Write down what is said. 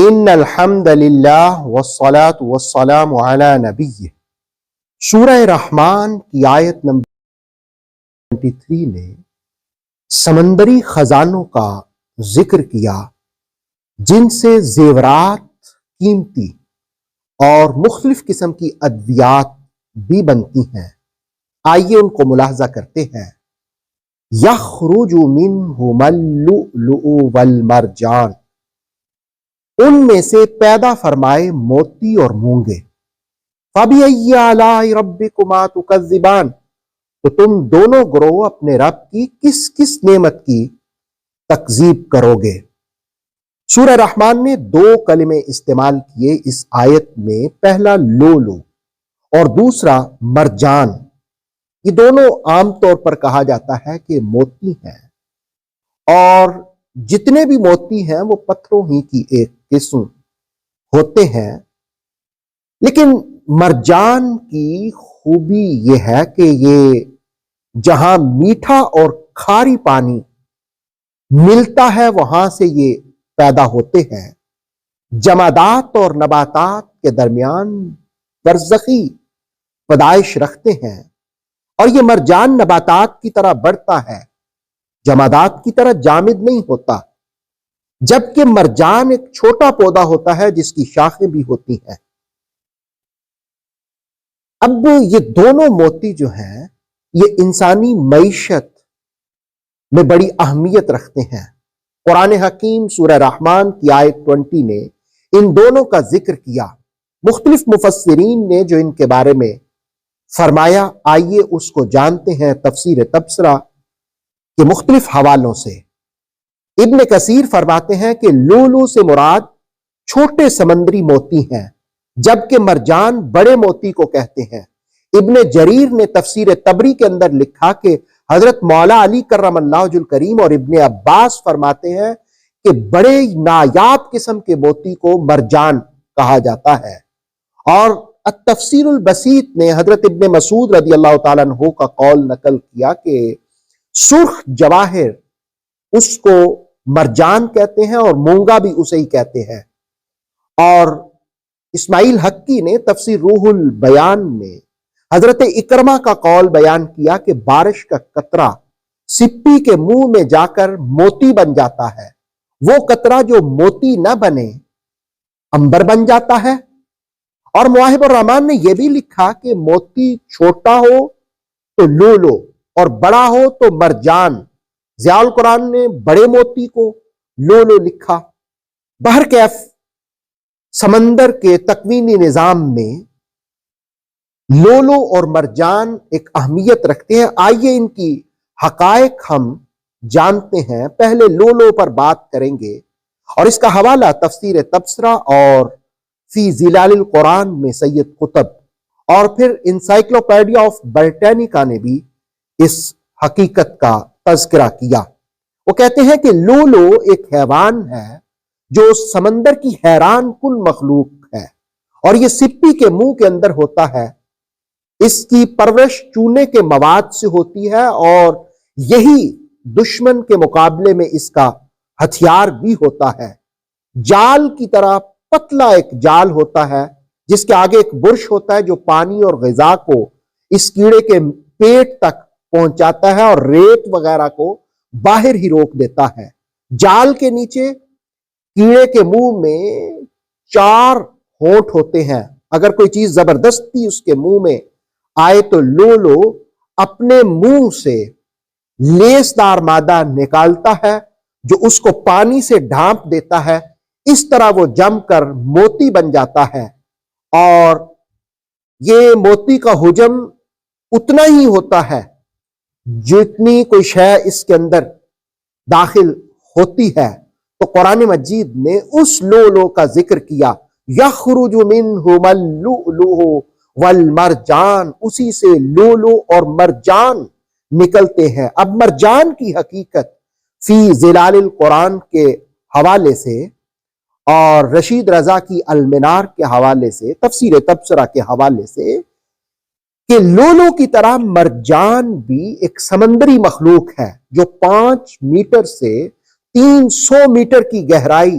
ان الحمد للہ والصلاۃ والسلام علی نبی۔ سورہ رحمان کی آیت نمبر 23 نے سمندری خزانوں کا ذکر کیا جن سے زیورات قیمتی اور مختلف قسم کی ادویات بھی بنتی ہیں۔ آئیے ان کو ملاحظہ کرتے ہیں۔ یخرج منہما اللؤلؤ والمرجان، ان میں سے پیدا فرمائے موتی اور مونگے۔ فَبِأَيِّ آلَاءِ رَبِّكُمَا تُكَذِّبَانِ، تو تم دونوں گروہ اپنے رب کی کس کس نعمت کی تکذیب کرو گے۔ سورہ رحمان نے 2 کلمے استعمال کیے اس آیت میں، پہلا لولو اور دوسرا مرجان۔ یہ دونوں عام طور پر کہا جاتا ہے کہ موتی ہیں، اور جتنے بھی موتی ہیں وہ پتھروں ہی کی ایک قسم ہوتے ہیں۔ لیکن مرجان کی خوبی یہ ہے کہ یہ جہاں میٹھا اور کھاری پانی ملتا ہے وہاں سے یہ پیدا ہوتے ہیں۔ جمادات اور نباتات کے درمیان برزخی پیدائش رکھتے ہیں، اور یہ مرجان نباتات کی طرح بڑھتا ہے، جمادات کی طرح جامد نہیں ہوتا، جبکہ مرجان ایک چھوٹا پودا ہوتا ہے جس کی شاخیں بھی ہوتی ہیں۔ اب یہ دونوں موتی جو ہیں یہ انسانی معیشت میں بڑی اہمیت رکھتے ہیں۔ قرآن حکیم سورہ رحمان کی آیت 20 نے ان دونوں کا ذکر کیا۔ مختلف مفسرین نے جو ان کے بارے میں فرمایا، آئیے اس کو جانتے ہیں تفسیر تبصرہ کے مختلف حوالوں سے۔ ابن کثیر فرماتے ہیں کہ لولو سے مراد چھوٹے سمندری موتی ہیں، جبکہ مرجان بڑے موتی کو کہتے ہیں۔ ابن جریر نے تفسیر طبری کے اندر لکھا کہ حضرت مولا علی کرم اللہ وجہ الکریم اور ابن عباس فرماتے ہیں کہ بڑے نایاب قسم کے موتی کو مرجان کہا جاتا ہے۔ اور التفسیر البسیط نے حضرت ابن مسعود رضی اللہ تعالیٰ عنہ کا قول نقل کیا کہ سرخ جواہر اس کو مرجان کہتے ہیں اور مونگا بھی اسے ہی کہتے ہیں۔ اور اسماعیل حقی نے تفسیر روح البیان میں حضرت اکرمہ کا قول بیان کیا کہ بارش کا قطرہ سپی کے منہ میں جا کر موتی بن جاتا ہے، وہ قطرہ جو موتی نہ بنے عنبر بن جاتا ہے۔ اور مواہب الرحمن نے یہ بھی لکھا کہ موتی چھوٹا ہو تو لولو اور بڑا ہو تو مرجان۔ ضیاء القرآن نے بڑے موتی کو لولو لکھا۔ بہرکیف سمندر کے تکوینی نظام میں لولو اور مرجان ایک اہمیت رکھتے ہیں۔ آئیے ان کی حقائق ہم جانتے ہیں۔ پہلے لولو پر بات کریں گے، اور اس کا حوالہ تفسیر تبصرہ اور فی ظلال القرآن میں سید قطب، اور پھر انسائکلوپیڈیا آف برٹینیکا نے بھی اس حقیقت کا تذکرہ کیا۔ وہ کہتے ہیں کہ لولو ایک حیوان ہے جو سمندر کی حیران کن مخلوق ہے، اور یہ سپی کے منہ کے اندر ہوتا ہے۔ اس کی پرورش چونے کے مواد سے ہوتی ہے، اور یہی دشمن کے مقابلے میں اس کا ہتھیار بھی ہوتا ہے۔ جال کی طرح پتلا ایک جال ہوتا ہے جس کے آگے ایک برش ہوتا ہے جو پانی اور غذا کو اس کیڑے کے پیٹ تک پہنچاتا ہے اور ریت وغیرہ کو باہر ہی روک دیتا ہے۔ جال کے نیچے کیڑے کے منہ میں 4 ہونٹ ہوتے ہیں۔ اگر کوئی چیز زبردستی اس کے منہ میں آئے تو لولو اپنے منہ سے لیسدار مادہ نکالتا ہے جو اس کو پانی سے ڈھانپ دیتا ہے۔ اس طرح وہ جم کر موتی بن جاتا ہے، اور یہ موتی کا حجم اتنا ہی ہوتا ہے جتنی کوئی شے اس کے اندر داخل ہوتی ہے۔ تو قرآن مجید نے اس لولو کا ذکر کیا، یخرج منہما اللؤلؤ والمرجان، اسی سے لولو اور مرجان نکلتے ہیں۔ اب مرجان کی حقیقت فی ظلال القرآن کے حوالے سے اور رشید رضا کی المنار کے حوالے سے، تفسیر تبصرہ کے حوالے سے، کہ لولو کی طرح مرجان بھی ایک سمندری مخلوق ہے جو 5 میٹر سے 300 میٹر کی گہرائی